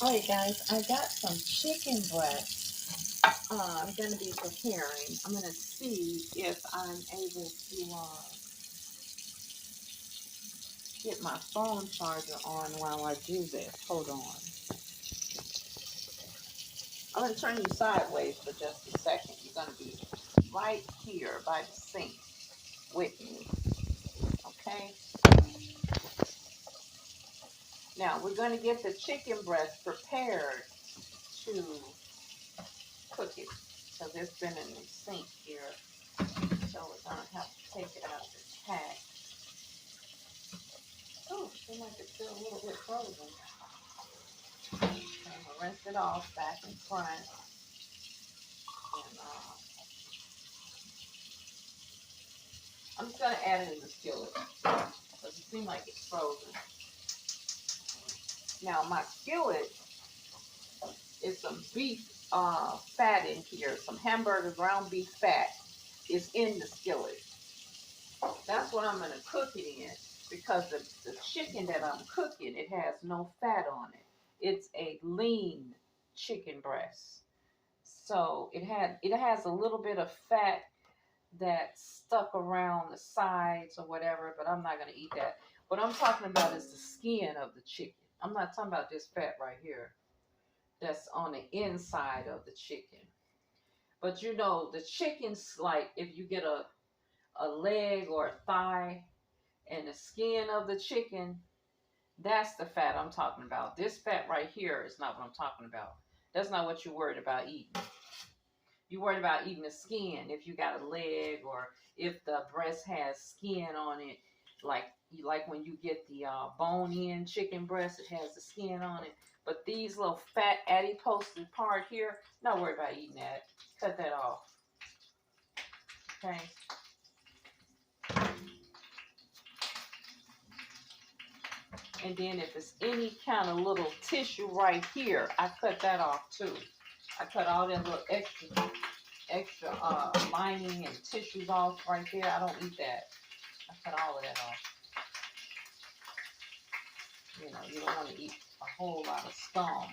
Alright guys, I got some chicken breast I'm going to be preparing. I'm going to see if I'm able to get my phone charger on while I do this. Hold on. I'm going to turn you sideways for just a second. You're going to be right here by the sink with me. Okay? Now, we're going to get the chicken breast prepared to cook it. So it's been in the sink here. So we're going to have to take it out of the pack. Oh, it seems like it's still a little bit frozen. Okay, I'm going to rinse it off back and front. And I'm just going to add it in the skillet because it seems like it's frozen. Now, my skillet is some beef fat in here. Some hamburger ground beef fat is in the skillet. That's what I'm going to cook it in because the chicken that I'm cooking, it has no fat on it. It's a lean chicken breast. So it has a little bit of fat that's stuck around the sides or whatever, but I'm not going to eat that. What I'm talking about is the skin of the chicken. I'm not talking about this fat right here that's on the inside of the chicken. But you know, the chicken's like if you get a leg or a thigh and the skin of the chicken, that's the fat I'm talking about. This fat right here is not what I'm talking about. That's not what you're worried about eating. You're worried about eating the skin if you got a leg or if the breast has skin on it. Like when you get the bone-in chicken breast, it has the skin on it. But these little fat adipose part here, not worried about eating that. Cut that off. Okay. And then if it's any kind of little tissue right here, I cut that off too. I cut all that little extra lining and tissues off right there. I don't eat that. I cut all of that off. You know, you don't want to eat a whole lot of scum.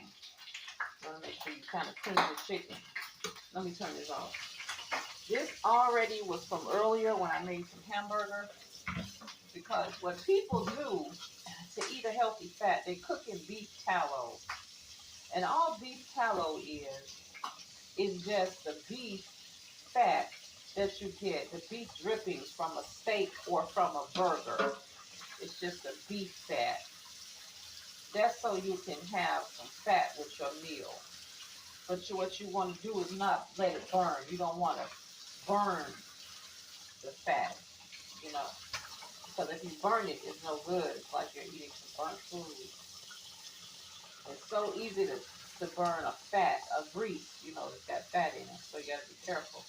You want to make sure you kind of clean the chicken. Let me turn this off. This already was from earlier when I made some hamburger. Because what people do to eat a healthy fat, they cook in beef tallow. And all beef tallow is just the beef fat that you get, the beef drippings from a steak or from a burger. It's just the beef fat. That's so you can have some fat with your meal. But what you want to do is not let it burn. You don't want to burn the fat, you know. Because if you burn it, it's no good. It's like you're eating some burnt food. It's so easy to burn a grease, you know, that's got fat in it. So you got to be careful.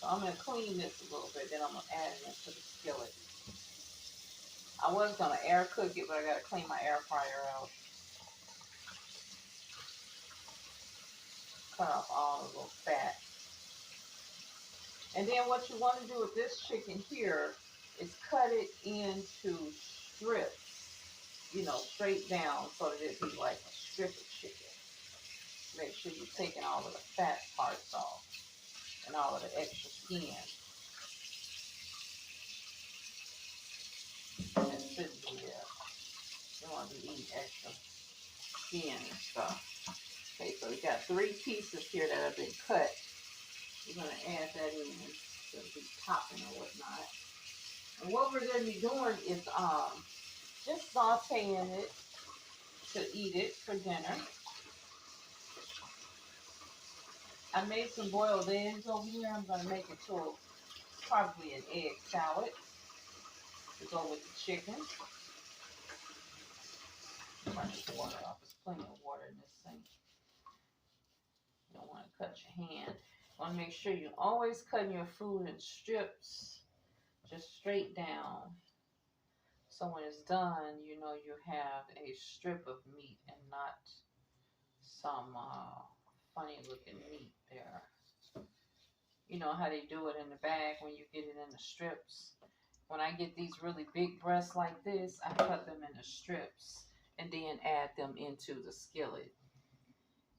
So I'm going to clean this a little bit. Then I'm going to add it into the skillet. I was going to air cook it, but I got to clean my air fryer out. Cut off all the little fat. And then what you want to do with this chicken here is cut it into strips, you know, straight down so that it be like a strip of chicken. Make sure you're taking all of the fat parts off and all of the extra skin. And it shouldn't be there. You don't want to be eating extra skin and stuff. Okay, so we got 3 pieces here that have been cut. We're going to add that in. It'll be popping or whatnot. And what we're going to be doing is just sauteing it to eat it for dinner. I made some boiled eggs over here. I'm going to make it to probably an egg salad to go with the chicken. Turn this water off. There's plenty of water in this sink. You don't want to cut your hand. You want to make sure you're always cutting your food in strips, just straight down. So when it's done, you know you have a strip of meat and not some funny looking meat there. You know how they do it in the bag when you get it in the strips. When I get these really big breasts like this, I cut them into strips. and then add them into the skillet.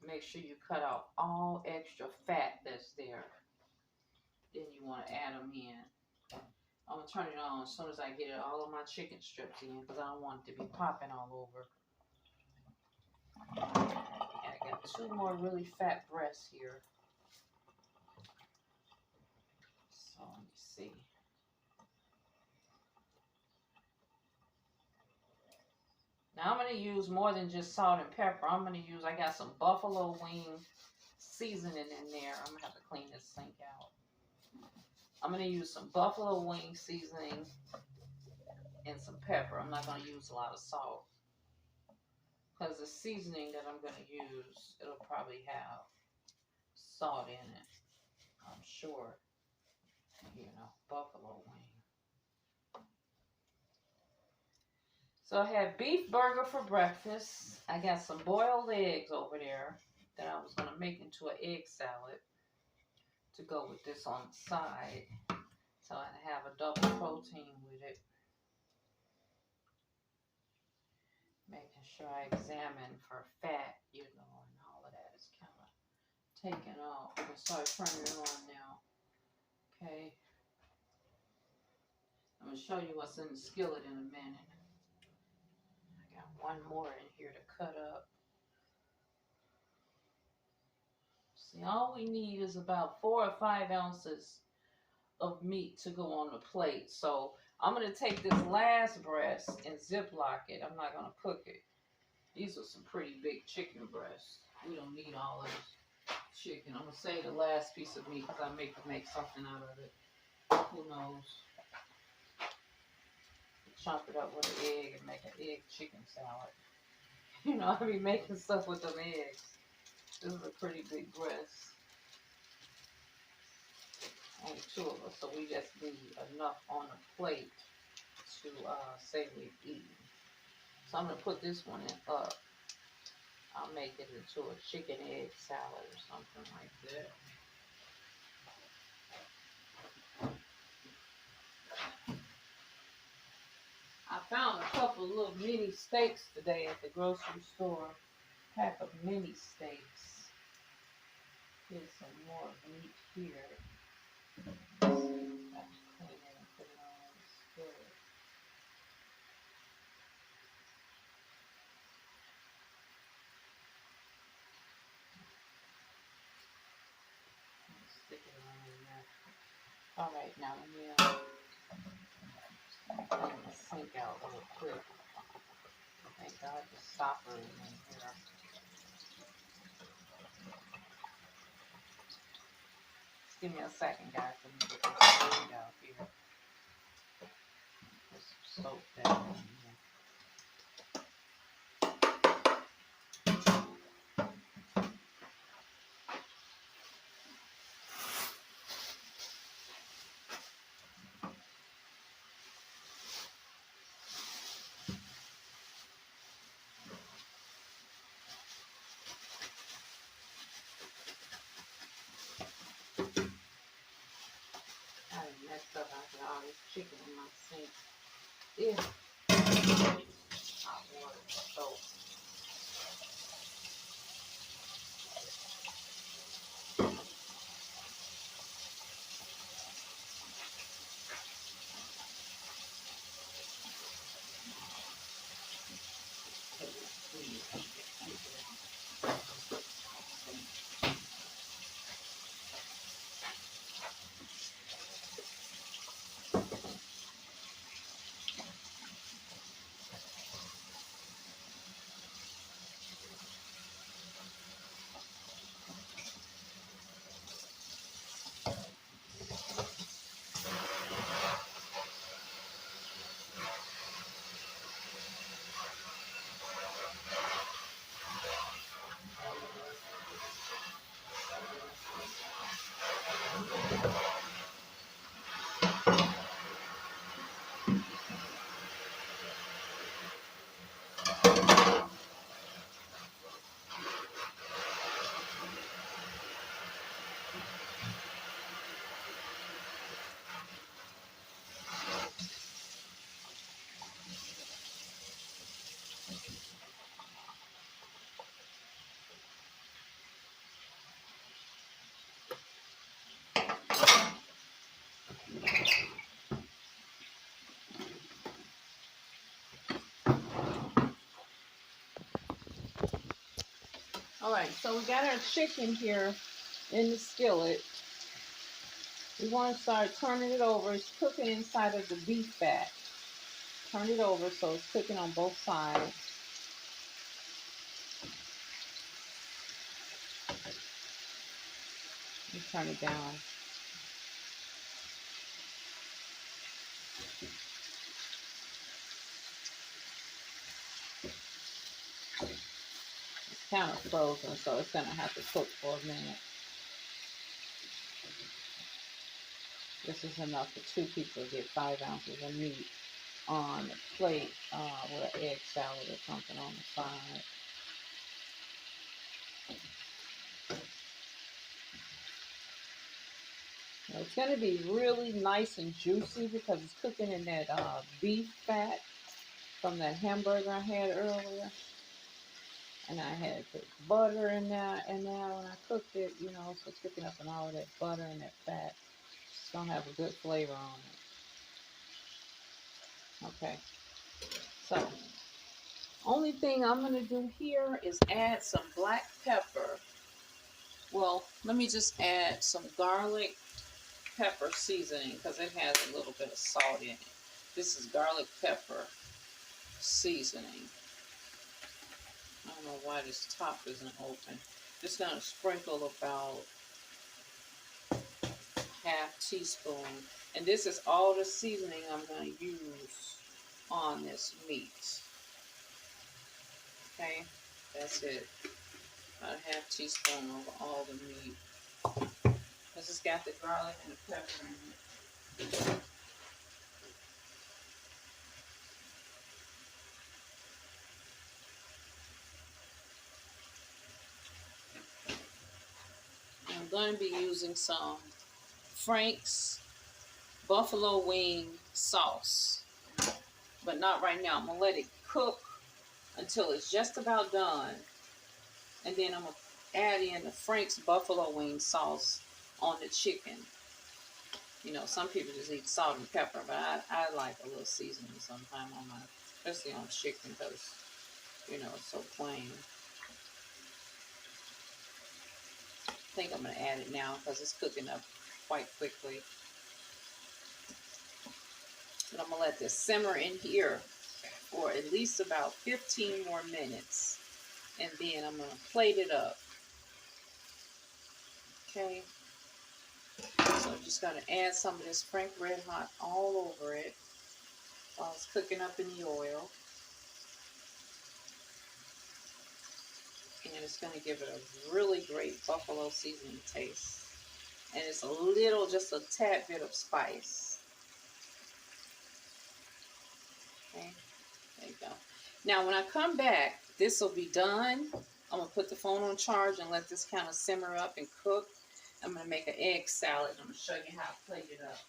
Make sure you cut out all extra fat that's there. Then you want to add them in. I'm going to turn it on as soon as I get all of my chicken strips in because I don't want it to be popping all over. And I got 2 more really fat breasts here. So let me see. Now I'm going to use more than just salt and pepper. I'm going to use, I got some buffalo wing seasoning in there. I'm going to have to clean this sink out. I'm going to use some buffalo wing seasoning and some pepper. I'm not going to use a lot of salt. Because the seasoning that I'm going to use, it'll probably have salt in it. I'm sure. You know, buffalo wing. So I had beef burger for breakfast. I got some boiled eggs over there that I was going to make into an egg salad to go with this on the side. So I have a double protein with it. Making sure I examine for fat, you know, and all of that is kind of taken off. I'm going to start turning it on now. Okay. I'm going to show you what's in the skillet in a minute. I got 1 more in here to cut up. See, all we need is about 4 or 5 ounces of meat to go on the plate. So I'm going to take this last breast and Ziploc it. I'm not going to cook it. These are some pretty big chicken breasts. We don't need all of this chicken. I'm going to save the last piece of meat because I make something out of it. Who knows? Chop it up with an egg and make an egg chicken salad. You know, I be making stuff with them eggs. This is a pretty big breast. Only 2 of us, so we just need enough on the plate to say we eat. So I'm going to put this one up. I'll make it into a chicken egg salad or something like that. I found a couple of little mini steaks today at the grocery store. Pack of mini steaks. Here's some more meat here. Let's see if I can clean it and put it on the skillet. Stick it on in there. Alright, now let me clean the sink out real quick. Thank God the stopper is in here. Just give me a second, guys. Let me get this sink out here. Put some soap down in here. I messed up. I got all this chicken in my sink. Yeah. Hot water, soap. All right, so we got our chicken here in the skillet. We want to start turning it over. It's cooking inside of the beef fat. Turn it over so it's cooking on both sides. You turn it down. It's kind of frozen, so it's going to have to cook for a minute. This is enough for 2 people to get 5 ounces of meat on a plate with an egg salad or something on the side. Now it's going to be really nice and juicy because it's cooking in that beef fat from that hamburger I had earlier. And I had put butter in there, and now when I cooked it, you know, so it's cooking up in all of that butter and that fat. It's going to have a good flavor on it. Okay. So, only thing I'm going to do here is add some black pepper. Well, let me just add some garlic pepper seasoning because it has a little bit of salt in it. This is garlic pepper seasoning. I don't know why this top isn't open. Just gonna sprinkle about half teaspoon. And this is all the seasoning I'm gonna use on this meat. Okay, that's it. About a half teaspoon over all the meat. This has got the garlic and the pepper in it. I'm going to be using some Frank's buffalo wing sauce, but not right now. I'm going to let it cook until it's just about done, and then I'm going to add in the Frank's buffalo wing sauce on the chicken. You know, some people just eat salt and pepper, but I like a little seasoning sometime on my, especially on chicken, because, you know, it's so plain. I think I'm going to add it now because it's cooking up quite quickly. But I'm going to let this simmer in here for at least about 15 more minutes. And then I'm going to plate it up. Okay. So I'm just going to add some of this Frank Red Hot all over it while it's cooking up in the oil. And it's going to give it a really great buffalo seasoning taste. And it's a little, just a tad bit of spice. Okay, there you go. Now when I come back, this will be done. I'm going to put the phone on charge and let this kind of simmer up and cook. I'm going to make an egg salad. I'm going to show you how to plate it up.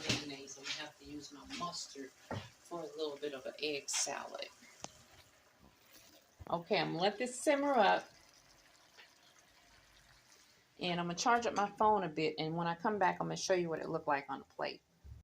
Mayonnaise. I'm going to have to use my mustard for a little bit of an egg salad. Okay, I'm going to let this simmer up. And I'm going to charge up my phone a bit. And when I come back, I'm going to show you what it looked like on the plate.